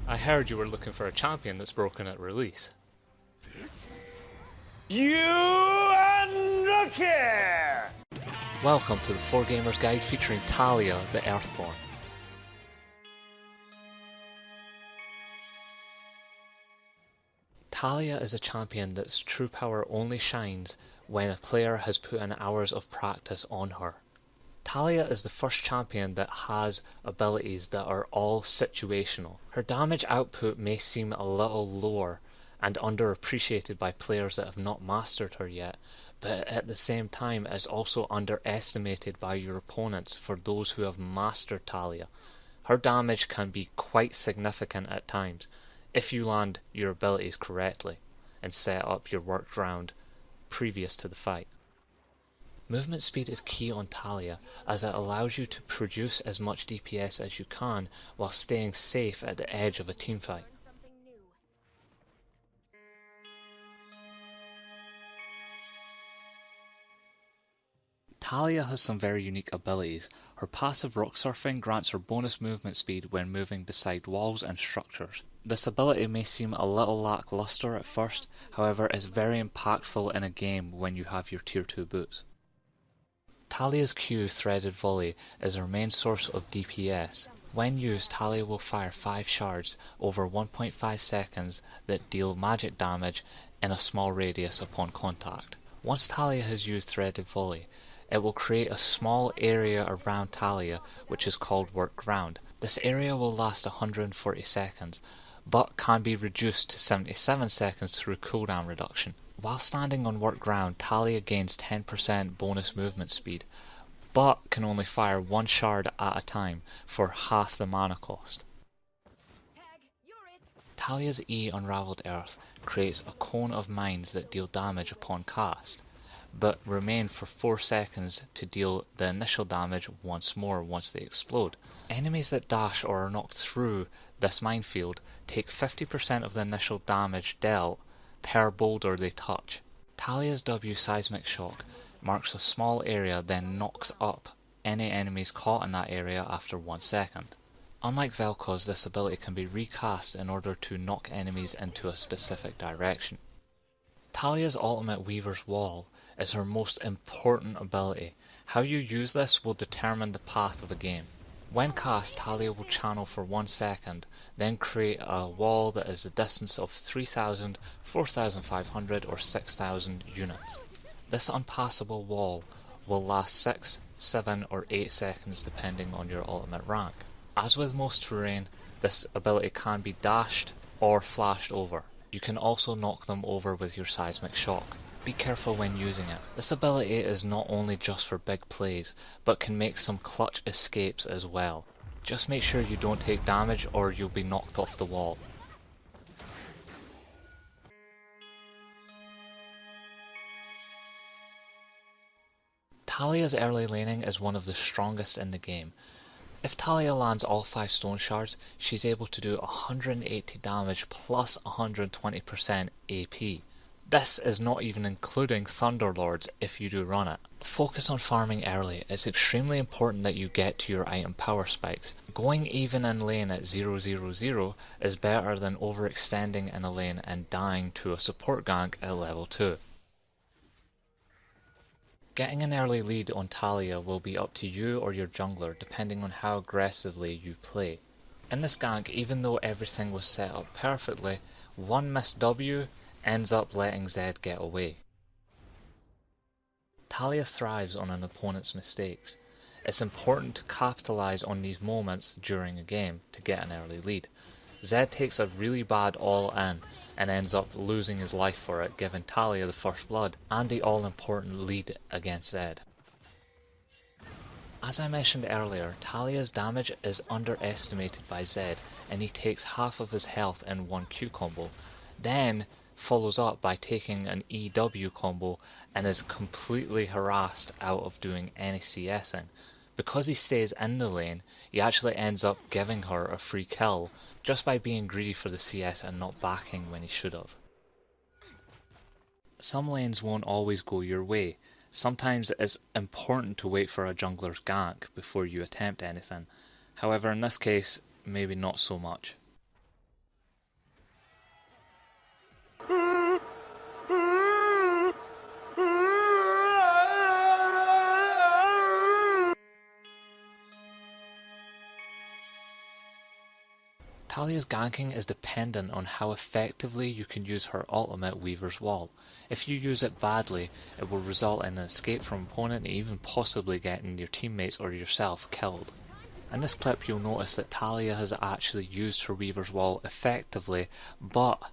I heard you were looking for a champion that's broken at release. You unlucky! Welcome to the 4Gamers Guide featuring Taliyah, the Earthborn. Taliyah is a champion that's true power only shines when a player has put in hours of practice on her. Taliyah is the first champion that has abilities that are all situational. Her damage output may seem a little lower and underappreciated by players that have not mastered her yet, but at the same time is also underestimated by your opponents for those who have mastered Taliyah. Her damage can be quite significant at times if you land your abilities correctly and set up your work round previous to the fight. Movement speed is key on Taliyah as it allows you to produce as much DPS as you can while staying safe at the edge of a teamfight. Taliyah has some very unique abilities. Her passive rock surfing grants her bonus movement speed when moving beside walls and structures. This ability may seem a little lackluster at first, however is very impactful in a game when you have your tier 2 boots. Taliyah's Q Threaded Volley is her main source of DPS. When used, Taliyah will fire 5 shards over 1.5 seconds that deal magic damage in a small radius upon contact. Once Taliyah has used Threaded Volley, it will create a small area around Taliyah which is called Work Ground. This area will last 140 seconds, but can be reduced to 77 seconds through cooldown reduction. While standing on Work Ground, Taliyah gains 10% bonus movement speed, but can only fire 1 shard at a time for half the mana cost. Taliyah's E Unraveled Earth creates a cone of mines that deal damage upon cast, but remain for 4 seconds to deal the initial damage once more once they explode. Enemies that dash or are knocked through this minefield take 50% of the initial damage dealt per boulder they touch. Taliyah's W Seismic Shock marks a small area then knocks up any enemies caught in that area after 1 second. Unlike Vel'Koz, this ability can be recast in order to knock enemies into a specific direction. Taliyah's ultimate Weaver's Wall is her most important ability. How you use this will determine the path of a game. When cast, Taliyah will channel for 1 second, then create a wall that is the distance of 3,000, 4,500 or 6,000 units. This unpassable wall will last 6, 7 or 8 seconds depending on your ultimate rank. As with most terrain, this ability can be dashed or flashed over. You can also knock them over with your Seismic Shock. Be careful when using it. This ability is not only just for big plays, but can make some clutch escapes as well. Just make sure you don't take damage or you'll be knocked off the wall. Taliyah's early laning is one of the strongest in the game. If Taliyah lands all 5 stone shards, she's able to do 180 damage plus 120% AP. This is not even including Thunderlords if you do run it. Focus on farming early. It's extremely important that you get to your item power spikes. Going even in lane at 0-0-0 is better than overextending in a lane and dying to a support gank at level 2. Getting an early lead on Taliyah will be up to you or your jungler depending on how aggressively you play. In this gank, even though everything was set up perfectly, one missed W ends up letting Zed get away. Taliyah thrives on an opponent's mistakes. It's important to capitalize on these moments during a game to get an early lead. Zed takes a really bad all-in and ends up losing his life for it, giving Taliyah the first blood and the all-important lead against Zed. As I mentioned earlier, Taliyah's damage is underestimated by Zed and he takes half of his health in one Q combo, then follows up by taking an EW combo and is completely harassed out of doing any CSing. Because he stays in the lane, he actually ends up giving her a free kill just by being greedy for the CS and not backing when he should have. Some lanes won't always go your way. Sometimes it's important to wait for a jungler's gank before you attempt anything. However, in this case, maybe not so much. Taliyah's ganking is dependent on how effectively you can use her ultimate Weaver's Wall. If you use it badly, it will result in an escape from opponent and even possibly getting your teammates or yourself killed. In this clip you'll notice that Taliyah has actually used her Weaver's Wall effectively, but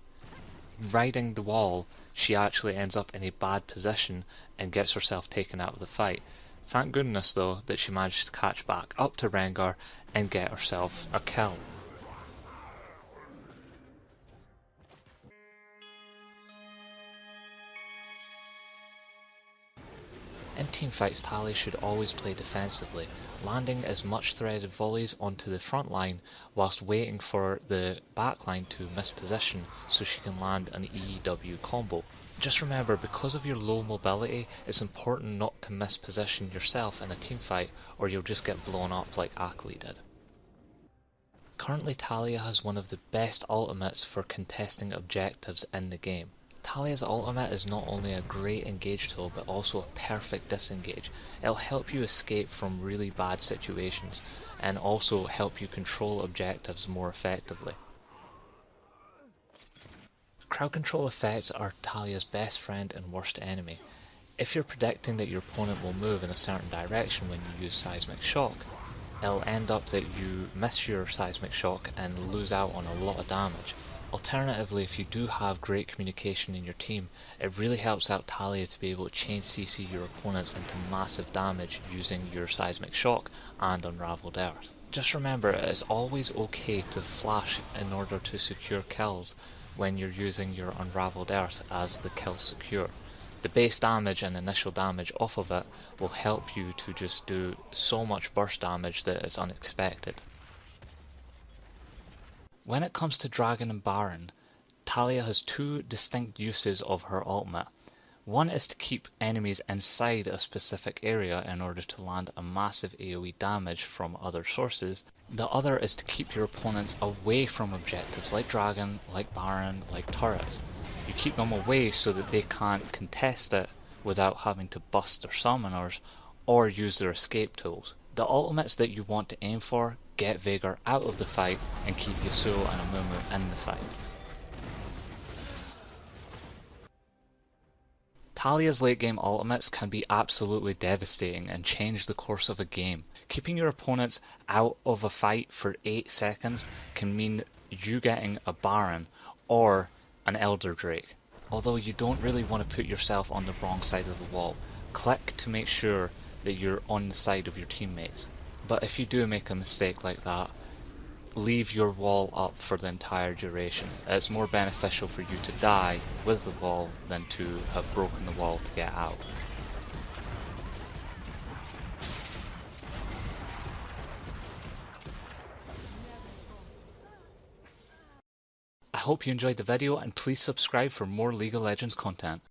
riding the wall she actually ends up in a bad position and gets herself taken out of the fight. Thank goodness though that she managed to catch back up to Rengar and get herself a kill. In teamfights, Taliyah should always play defensively, landing as much threaded volleys onto the front line whilst waiting for the back line to misposition so she can land an EW combo. Just remember, because of your low mobility, it's important not to misposition yourself in a teamfight or you'll just get blown up like Akali did. Currently Taliyah has one of the best ultimates for contesting objectives in the game. Taliyah's ultimate is not only a great engage tool but also a perfect disengage. It'll help you escape from really bad situations and also help you control objectives more effectively. Crowd control effects are Taliyah's best friend and worst enemy. If you're predicting that your opponent will move in a certain direction when you use Seismic Shock, it'll end up that you miss your Seismic Shock and lose out on a lot of damage. Alternatively, if you do have great communication in your team, it really helps out Taliyah to be able to chain CC your opponents into massive damage using your Seismic Shock and Unraveled Earth. Just remember, it is always okay to flash in order to secure kills when you're using your Unraveled Earth as the kill secure. The base damage and initial damage off of it will help you to just do so much burst damage that it's unexpected. When it comes to Dragon and Baron, Taliyah has two distinct uses of her ultimate. One is to keep enemies inside a specific area in order to land a massive AoE damage from other sources. The other is to keep your opponents away from objectives like Dragon, like Baron, like turrets. You keep them away so that they can't contest it without having to bust their summoners or use their escape tools. The ultimates that you want to aim for: get Veigar out of the fight and keep Yasuo and Amumu in the fight. Taliyah's late game ultimates can be absolutely devastating and change the course of a game. Keeping your opponents out of a fight for 8 seconds can mean you getting a Baron or an Elder Drake. Although you don't really want to put yourself on the wrong side of the wall, click to make sure that you're on the side of your teammates. But if you do make a mistake like that, leave your wall up for the entire duration. It's more beneficial for you to die with the wall than to have broken the wall to get out. I hope you enjoyed the video and please subscribe for more League of Legends content.